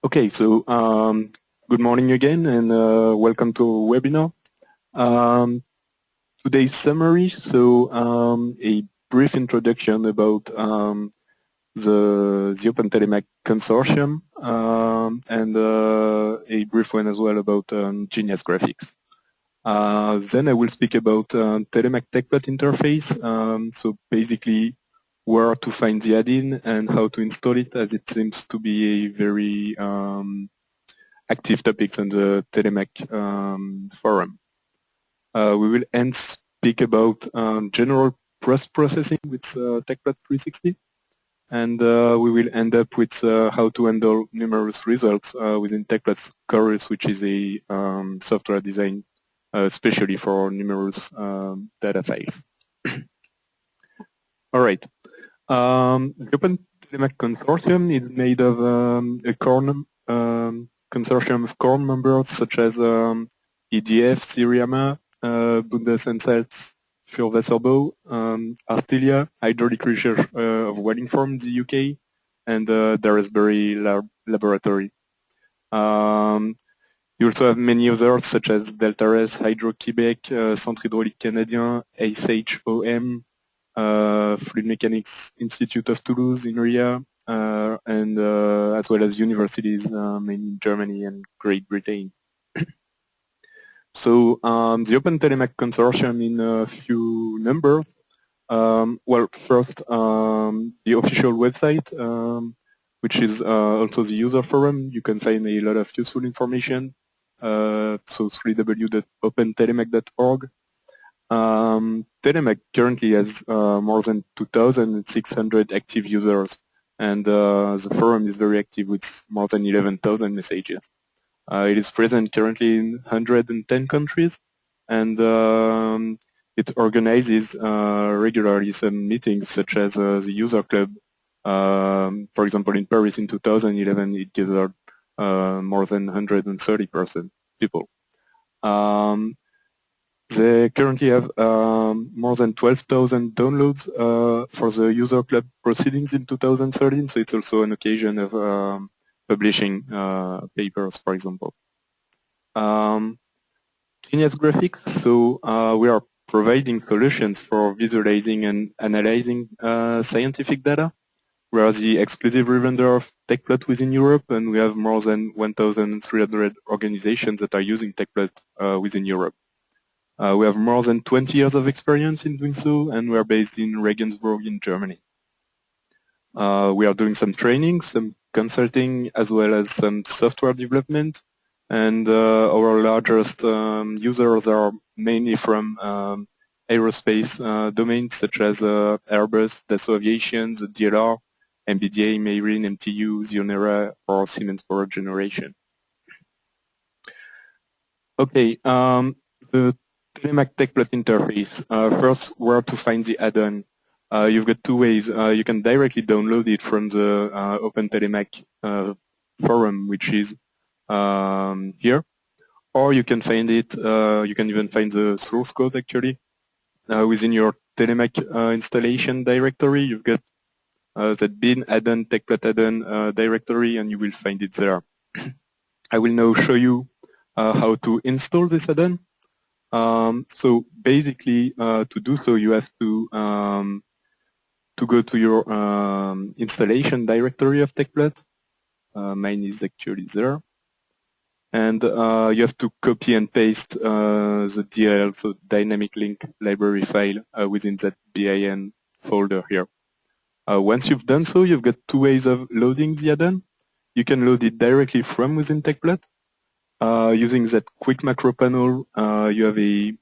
Okay, so good morning again and welcome to our webinar. Today's summary, so a brief introduction about the Open TELEMAC consortium and a brief one as well about Genius Graphics. Then I will speak about TELEMAC Tecplot interface, so basically where to find the add-in and how to install it, as it seems to be a very active topics on the TELEMAC forum. We will then speak about general processing with Tecplot 360, and we will end up with how to handle numerous results within Tecplot Chorus, which is a software designed especially for numerous data files. All right. The Open TELEMAC consortium is made of a core consortium of core members such as EDF, Siriama, Bundesanstalt für Wasserbau, Artelia, Hydraulic Research of Wellington in the UK, and the Raspberry Laboratory. You also have many others such as Deltares, Hydro-Québec, Centre Hydraulique Canadien, ASHOM, Fluid Mechanics Institute of Toulouse in RIA, and as well as universities mainly in Germany and Great Britain. So the Open TELEMAC consortium in a few numbers. Well, first the official website, which is also the user forum. You can find a lot of useful information. So www.opentelemac.org. TELEMAC currently has more than 2,600 active users, and the forum is very active with more than 11,000 messages. It is present currently in 110 countries, and it organizes regularly some meetings such as the user club. For example, in Paris in 2011, it gathered more than 130% people. They currently have more than 12,000 downloads for the user club proceedings in 2013, so it's also an occasion of publishing papers, for example. Genius Graphics, so we are providing solutions for visualizing and analyzing scientific data. We are the exclusive revender of Tecplot within Europe, and we have more than 1,300 organizations that are using Tecplot within Europe. We have more than 20 years of experience in doing so, and we are based in Regensburg in Germany. We are doing some training, some consulting, as well as some software development, and our largest users are mainly from aerospace domains such as Airbus, Dassault Aviation, the DLR, MBDA, Marine, MTU, Zionera, or Siemens Power Generation. Okay, the TELEMAC Tecplot interface. First, where to find the add-on. You've got two ways. You can directly download it from the Open TELEMAC forum, which is here, or you can find it, you can even find the source code actually within your TELEMAC installation directory. You've got that bin add-on, Tecplot add-on directory, and you will find it there. I will now show you how to install this add-on. So basically, to do so, you have to go to your installation directory of Tecplot. Mine is actually there. And you have to copy and paste the DLL, so dynamic link library file, within that bin folder here. Once you've done so, you've got two ways of loading the add-on. You can load it directly from within Tecplot. Using that quick macro panel, you have a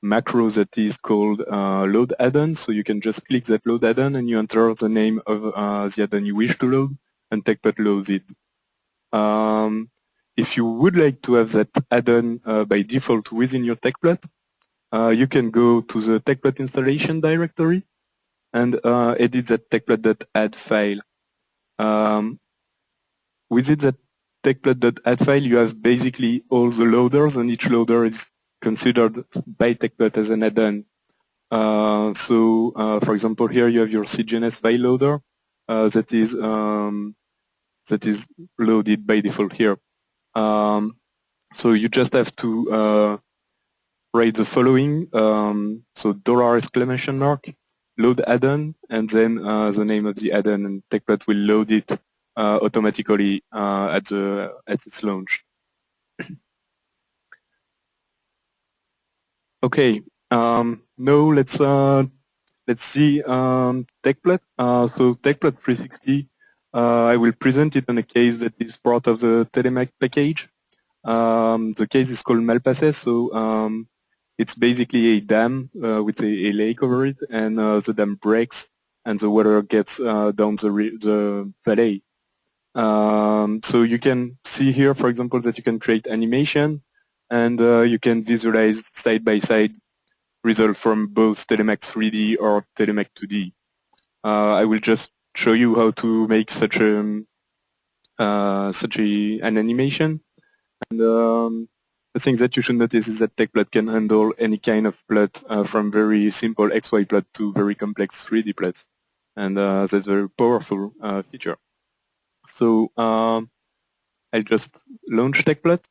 macro that is called load add-on. So you can just click that load add-on and you enter the name of the add-on you wish to load, and Tecplot loads it. If you would like to have that add-on by default within your Tecplot, you can go to the Tecplot installation directory and edit that tecplot.add file. Within that tecplot.add file, you have basically all the loaders, and each loader is considered by Tecplot as an add-on. For example, here you have your CGNS file loader that is that is loaded by default here. So you just have to write the following, so $! Load add-on, and then the name of the add-on, and Tecplot will load it automatically at its launch. Okay, now let's see Tecplot. So Tecplot 360, I will present it on a case that is part of the Telemac package. The case is called Malpasset, so it's basically a dam with a lake over it, and the dam breaks and the water gets down the valley. So you can see here, for example, that you can create animation, and you can visualize side-by-side results from both Telemac 3D or Telemac 2D. I will just show you how to make such an animation. And the thing that you should notice is that Tecplot can handle any kind of plot from very simple XY plot to very complex 3D plots. And that's a very powerful feature. So I'll just launch Tecplot.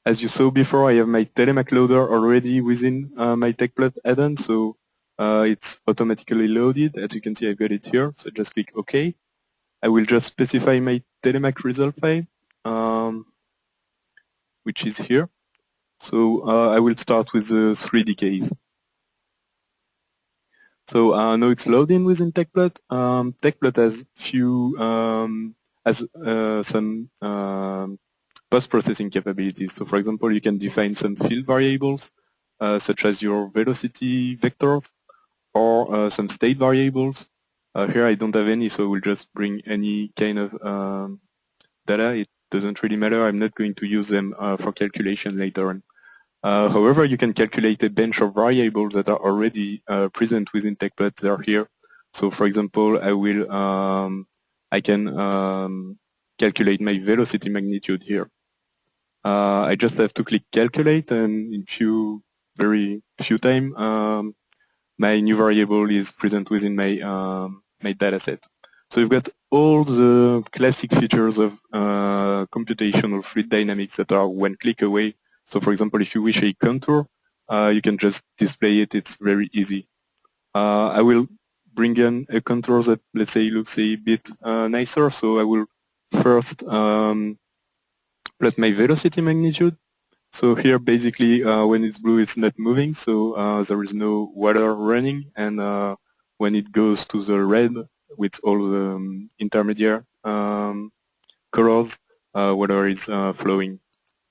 As you saw before, I have my Telemac loader already within my Tecplot add-on, so it's automatically loaded. As you can see, I've got it here, so just click OK. I will just specify my Telemac result file, which is here. So I will start with the 3D case. So now it's loading within Tecplot. Tecplot has some post-processing capabilities. So for example, you can define some field variables, such as your velocity vectors, or some state variables. Here I don't have any, so we'll just bring any kind of data. It doesn't really matter. I'm not going to use them for calculation later on. However, you can calculate a bunch of variables that are already present within Tecplot. They are here. So for example, I can calculate my velocity magnitude here. I just have to click calculate, and in very few time, my new variable is present within my dataset. So you've got all the classic features of computational fluid dynamics that are one click away. So for example, if you wish a contour, you can just display it. It's very easy. I will bring in a contour that, let's say, looks a bit nicer. So I will first plot my velocity magnitude. So here, basically, when it's blue, it's not moving, so there is no water running. And when it goes to the red, with all the intermediate colors, water is flowing.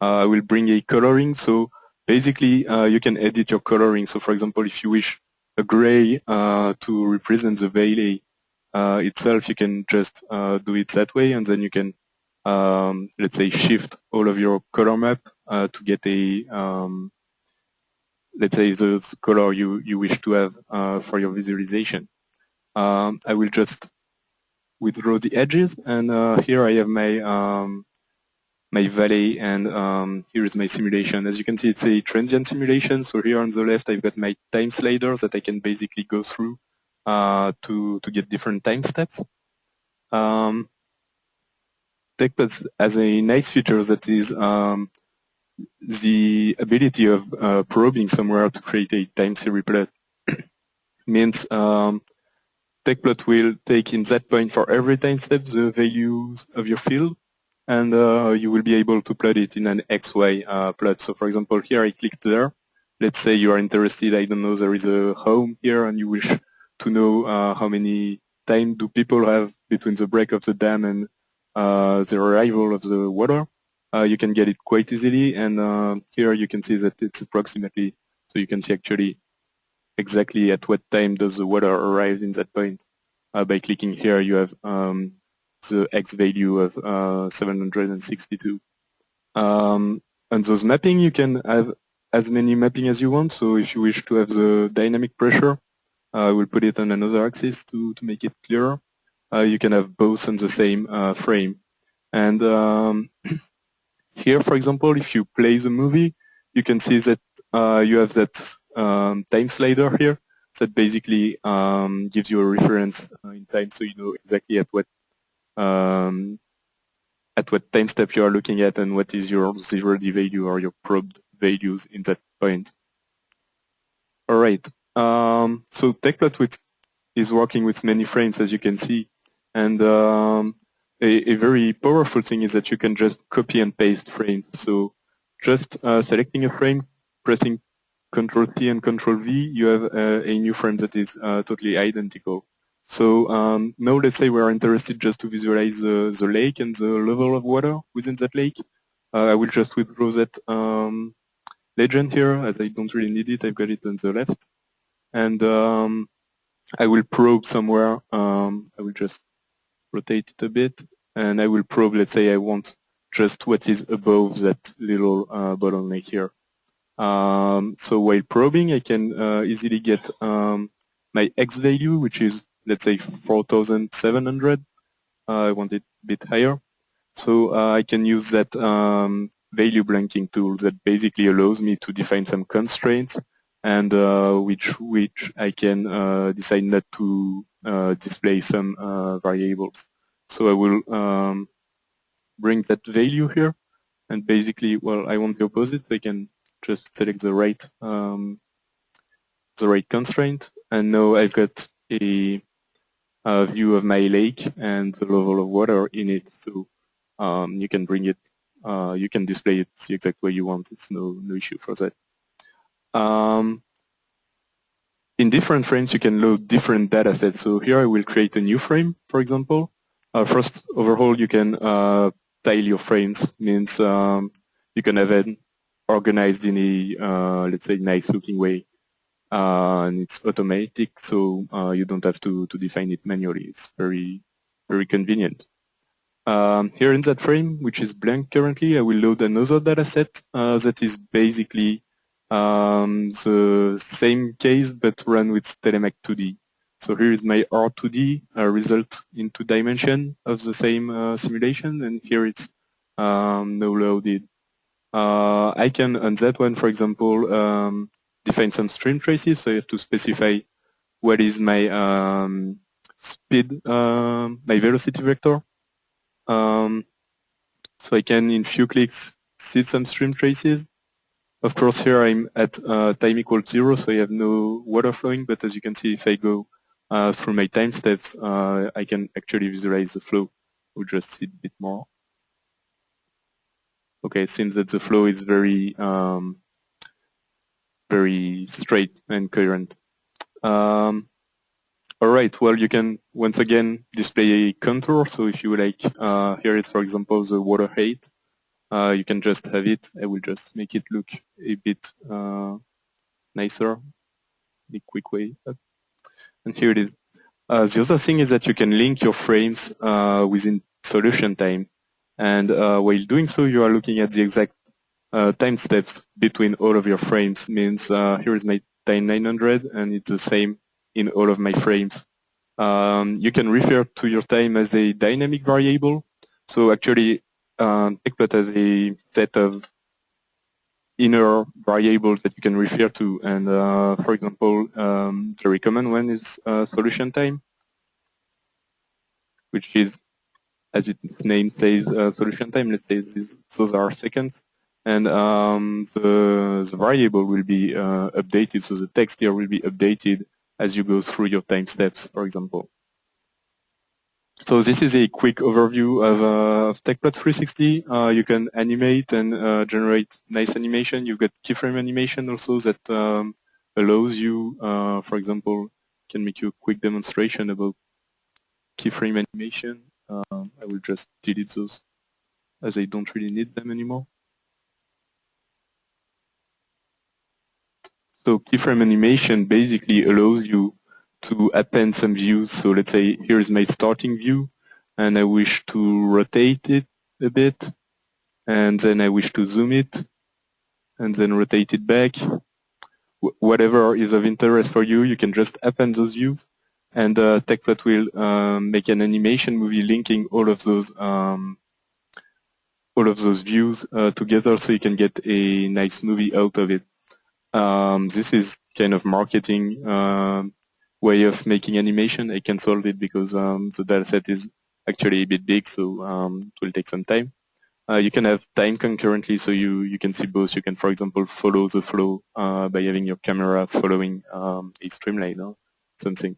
I will bring a coloring. So basically, you can edit your coloring. So for example, if you wish a gray to represent the valley itself, you can just do it that way, and then you can let's say shift all of your color map to get a let's say the color you wish to have for your visualization. I will just withdraw the edges, and here I have my valley, and here is my simulation. As you can see, it's a transient simulation. So here on the left, I've got my time sliders that I can basically go through to get different time steps. Tecplot has a nice feature that is the ability of probing somewhere to create a time series plot. Means Tecplot will take in that point for every time step the values of your field, and you will be able to plot it in an XY plot. So for example, here I clicked there. Let's say you are interested, I don't know, there is a home here and you wish to know how many time do people have between the break of the dam and the arrival of the water. You can get it quite easily, and here you can see that it's approximately, so you can see actually exactly at what time does the water arrive in that point. By clicking here, you have the X value of 762. And those mapping, you can have as many mapping as you want. So if you wish to have the dynamic pressure, I will put it on another axis to make it clearer. You can have both on the same frame. And here, for example, if you play the movie, you can see that you have that time slider here that basically gives you a reference in time, so you know exactly at what at what time step you are looking at and what is your 0D value or your probed values in that point. All right. So Tecplot is working with many frames, as you can see, and a very powerful thing is that you can just copy and paste frames. So just selecting a frame, pressing Ctrl-C and Ctrl-V, you have a new frame that is totally identical. So now let's say we're interested just to visualize the lake and the level of water within that lake. I will just withdraw that legend here, as I don't really need it. I've got it on the left. And I will probe somewhere. I will just rotate it a bit. And I will probe, let's say I want just what is above that little bottleneck here. So while probing, I can easily get my X value, which is, let's say, 4,700. I want it a bit higher. So I can use that value blanking tool that basically allows me to define some constraints and which I can decide not to display some variables. So I will bring that value here, and basically, well, I want the opposite, so I can just select the right constraint, and now I've got a view of my lake and the level of water in it. So you can bring it, you can display it the exact way you want. It's no issue for that. In different frames, you can load different data sets. So here I will create a new frame, for example. First, overall, you can tile your frames. Means you can have it organized in a, let's say, nice-looking way. And it's automatic, so you don't have to define it manually. It's very, very convenient. Here in that frame, which is blank currently, I will load another data set that is basically the same case but run with TELEMAC 2D. So here is my R2D result in 2 dimension of the same simulation, and here it's now loaded. I can, on that one, for example, define some stream traces, so I have to specify what is my speed, my velocity vector. So I can, in few clicks, see some stream traces. Of course, here I'm at time equals 0, so I have no water flowing, but as you can see, if I go through my time steps, I can actually visualize the flow. We'll just see a bit more. Okay, it seems that the flow is very, very straight and coherent. All right, well, you can once again display a contour. So if you like, here is, for example, the water height. You can just have it. I will just make it look a bit nicer, the quick way up. And here it is. The other thing is that you can link your frames within solution time. And while doing so, you are looking at the exact time steps between all of your frames. Means here is my time 900, and it's the same in all of my frames. You can refer to your time as a dynamic variable. So actually, Tecplot has a set of inner variables that you can refer to. And for example, the very common one is solution time, which is, as its name says, solution time. Let's say those are seconds. And the variable will be updated. So the text here will be updated as you go through your time steps, for example. So this is a quick overview of Tecplot 360. You can animate and generate nice animation. You've got keyframe animation also that allows you, for example, can make you a quick demonstration about keyframe animation. I will just delete those as I don't really need them anymore. So keyframe animation basically allows you to append some views. So let's say here's my starting view, and I wish to rotate it a bit, and then I wish to zoom it, and then rotate it back. Whatever is of interest for you, you can just append those views, and Tecplot will make an animation movie linking all of those views together, so you can get a nice movie out of it. This is kind of marketing way of making animation. I can solve it because the dataset is actually a bit big, so it will take some time. You can have time concurrently, so you can see both. You can, for example, follow the flow by having your camera following a streamline or something.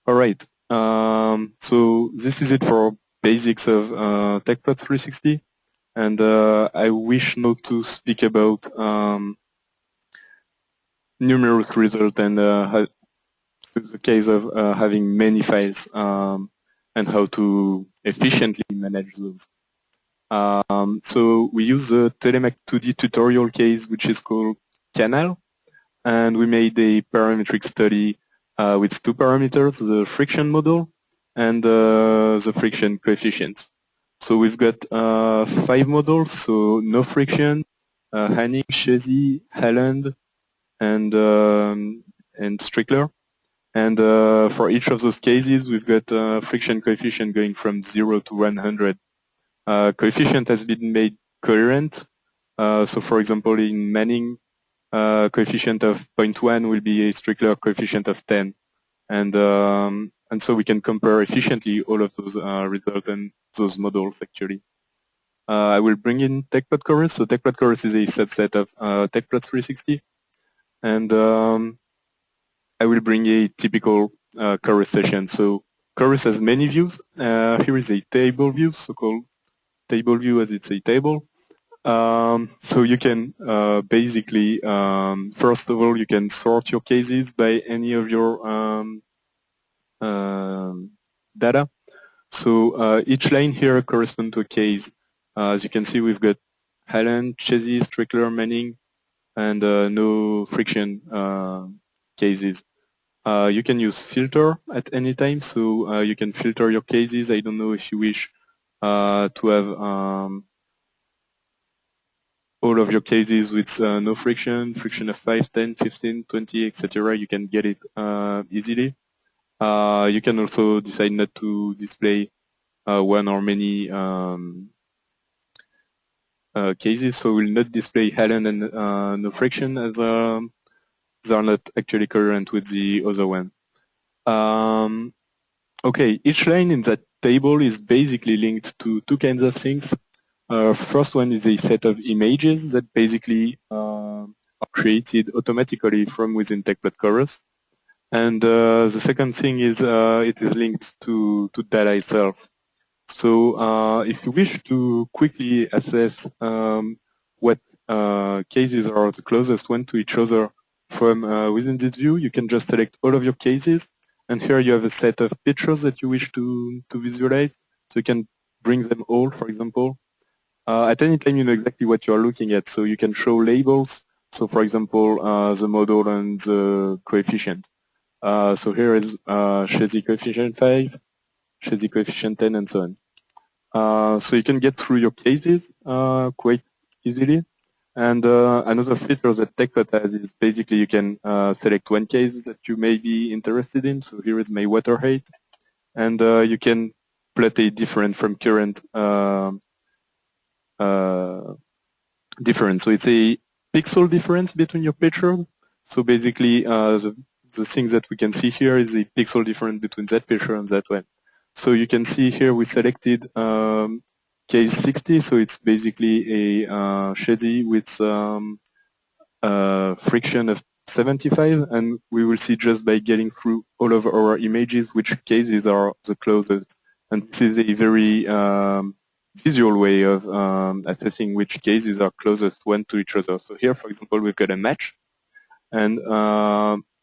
All right. So this is it for basics of Tecplot 360, and I wish now to speak about numeric result and the case of having many files and how to efficiently manage those. So we use the TELEMAC 2D tutorial case, which is called Canal, and we made a parametric study with two parameters, the friction model and the friction coefficient. So we've got 5 models, so no friction, Hanning, Chesy, Halland, and Strickler. And for each of those cases, we've got friction coefficient going from 0 to 100. Coefficient has been made coherent. So for example, in Manning, coefficient of 0.1 will be a Strickler coefficient of 10. And so we can compare efficiently all of those results and those models actually. I will bring in Tecplot Chorus. So Tecplot Chorus is a subset of Tecplot 360. And I will bring a typical Chorus session. So Chorus has many views. Here is a table view, so-called table view as it's a table. So you can basically, first of all, you can sort your cases by any of your data. So each line here corresponds to a case. As you can see, we've got Halland, Chesy, Strickler, Manning, and no friction cases. You can use filter at any time, so you can filter your cases. I don't know if you wish to have all of your cases with no friction, friction of 5, 10, 15, 20, etc. You can get it easily. You can also decide not to display one or many cases, so we'll not display Halland and no friction as they are not actually coherent with the other one. Okay, each line in that table is basically linked to two kinds of things. First one is a set of images that basically are created automatically from within Tecplot Chorus. And the second thing is it is linked to data itself. So if you wish to quickly assess what cases are the closest one to each other from within this view, you can just select all of your cases. And here you have a set of pictures that you wish to visualize. So you can bring them all, for example. At any time, you know exactly what you're looking at. So you can show labels. So for example, the model and the coefficient. So here is Chesy coefficient 5, Chesy coefficient 10, and so on. So you can get through your cases quite easily. And another feature that Tecplot has is basically you can select one case that you may be interested in. So here is my water height. And you can plot a different from current difference. So it's a pixel difference between your pictures. So basically the thing that we can see here is a pixel difference between that picture and that one. So you can see here we selected case 60, so it's basically a Chesy with friction of 75, and we will see just by getting through all of our images which cases are the closest. And this is a very visual way of assessing which cases are closest one to each other. So here, for example, we've got a match, and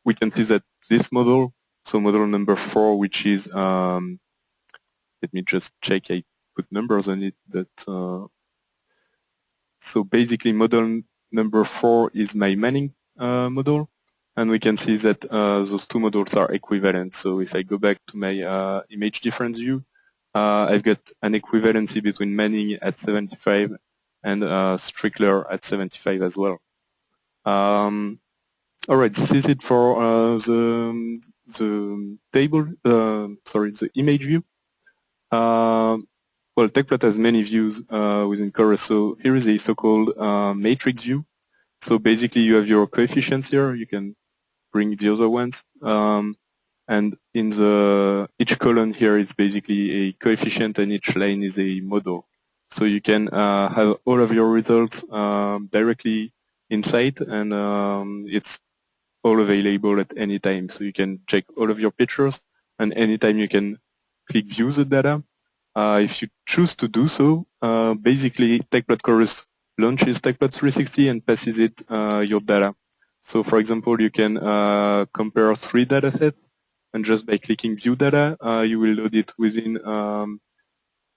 we can see that this model, so model number 4, which is, let me just check, I put numbers on it, but so basically model number 4 is my Manning model, and we can see that those two models are equivalent. So if I go back to my image difference view, I've got an equivalency between Manning at 75 and Strickler at 75 as well. All right, this is it for the table, the image view. Well, Tecplot has many views within Chorus. So here is a so-called matrix view. So basically you have your coefficients here. You can bring the other ones. And in each column here is basically a coefficient and each line is a model. So you can have all of your results directly inside, and it's all available at any time. So you can check all of your pictures, and anytime you can click view the data. If you choose to do so, basically Tecplot Chorus launches Tecplot 360 and passes it your data. So for example, you can compare 3 data sets, and just by clicking view data, you will load it within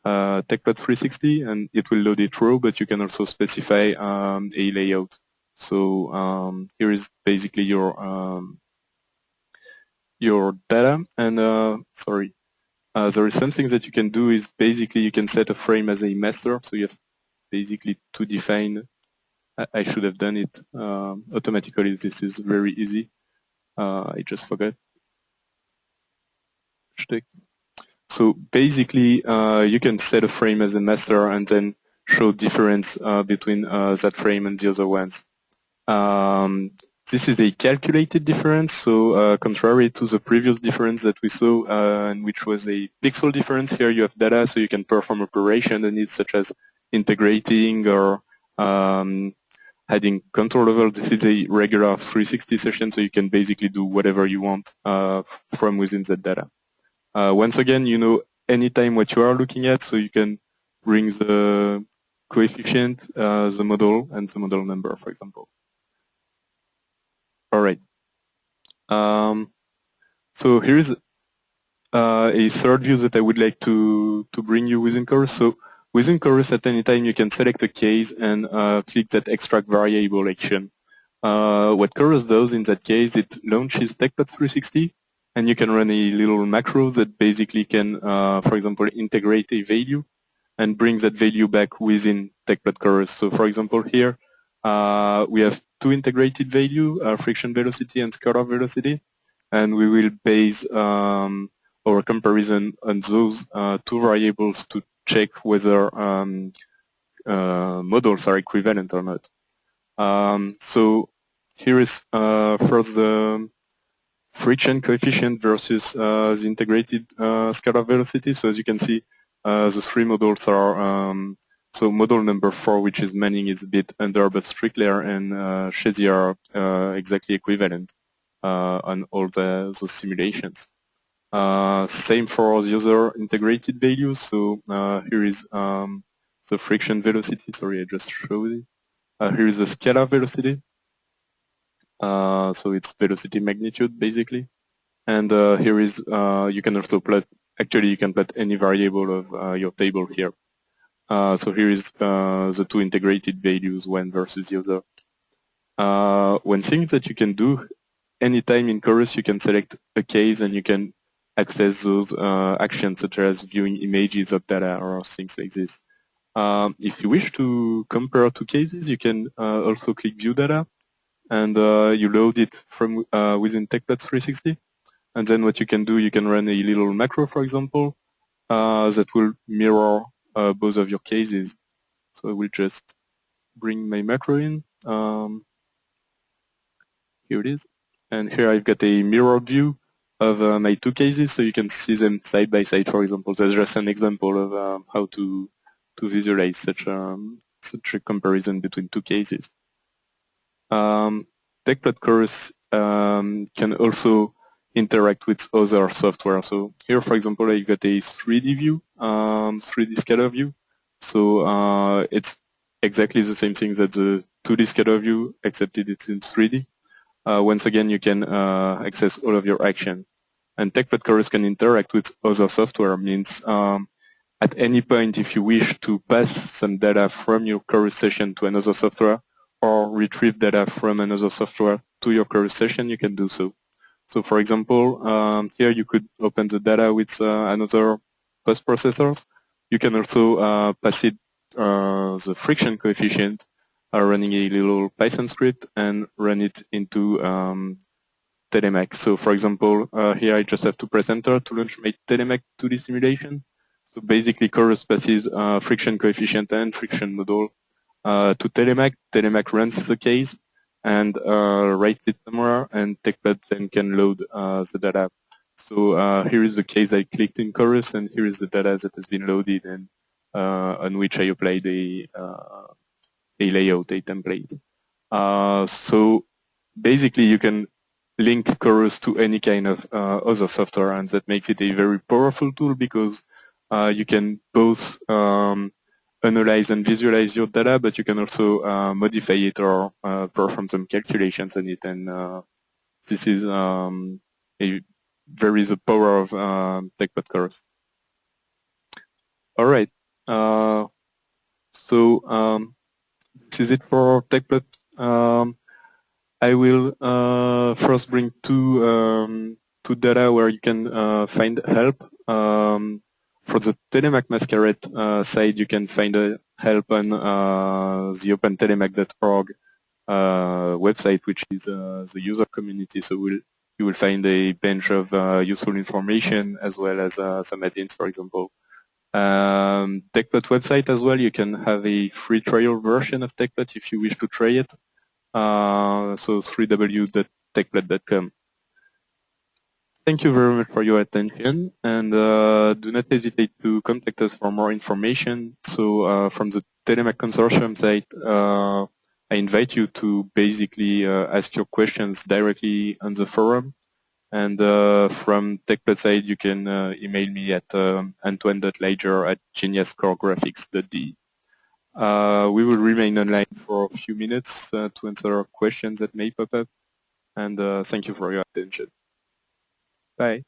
Tecplot 360, and it will load it raw, but you can also specify a layout. So here is basically your data, and there is something that you can do is basically you can set a frame as a master, so you have basically to define. I should have done it automatically. This is very easy. I just forgot. So basically, you can set a frame as a master and then show difference between that frame and the other ones. This is a calculated difference, so contrary to the previous difference that we saw, which was a pixel difference, here you have data, so you can perform operation on it, such as integrating or adding control level. This is a regular 360 session, so you can basically do whatever you want from within that data. Once again, you know anytime what you are looking at, so you can bring the coefficient, the model, and the model number, for example. All right. So here's a third view that I would like to bring you within Chorus. So within Chorus, at any time, you can select a case and click that extract variable action. What Chorus does in that case, it launches Tecplot 360, and you can run a little macro that basically can, for example, integrate a value and bring that value back within Tecplot Chorus. So for example, here we have 2 integrated value, friction velocity and scalar velocity, and we will base our comparison on those 2 variables to check whether models are equivalent or not. So here is first the friction coefficient versus the integrated scalar velocity. So as you can see, the 3 models are, so model number 4, which is Manning, is a bit under, but Strickler and Chazy are exactly equivalent on all those simulations. Same for the other integrated values. So here is the friction velocity. Sorry, I just showed it. Here is the scalar velocity. So it's velocity magnitude, basically. And here is, you can also plot, actually you can plot any variable of your table here. So here is the 2 integrated values, one versus the other. One thing that you can do, anytime in Chorus you can select a case and you can access those actions such as viewing images of data or things like this. If you wish to compare 2 cases, you can also click view data, and you load it from within Tecplot 360. And then what you can do, you can run a little macro, for example, that will mirror both of your cases. So I will just bring my macro in. Here it is. And here I've got a mirrored view of my 2 cases, so you can see them side by side, for example. That's just an example of how to visualize such a comparison between 2 cases. Tecplot Chorus can also interact with other software. So here, for example, I've got a 3D view, 3D scalar view. So it's exactly the same thing that the 2D scalar view, except it's in 3D. Once again, you can access all of your action. And Tecplot Chorus can interact with other software, means at any point, if you wish to pass some data from your Chorus session to another software, or retrieve data from another software to your Chorus session, you can do so. So for example, here you could open the data with another post-processor. You can also pass it the friction coefficient running a little Python script and run it into TELEMAC. So for example, here I just have to press enter to launch my TELEMAC 2D simulation. So basically Chorus passes friction coefficient and friction model to TELEMAC. TELEMAC runs the case and writes it somewhere, and Tecplot then can load the data So here is the case I clicked in Chorus, and here is the data that has been loaded and on which I applied a layout, a template. So basically, you can link Chorus to any kind of other software, and that makes it a very powerful tool because you can both analyze and visualize your data, but you can also modify it or perform some calculations on it. And this is there is a power of Tecplot Chorus. All right. So this is it for Tecplot. I will first bring two data where you can find help. For the TELEMAC MASCARET side, you can find help on the Open TELEMAC.org website, which is the user community. So you will find a bunch of useful information as well as some add-ins, for example. Tecplot website as well, you can have a free trial version of Tecplot if you wish to try it. So www.tecplot.com. Thank you very much for your attention, and do not hesitate to contact us for more information. So from the TELEMAC consortium side, I invite you to basically ask your questions directly on the forum. And from Tecplot side, you can email me at antoine.leiger@geniuscoregraphics.de. We will remain online for a few minutes to answer questions that may pop up. And thank you for your attention. Bye.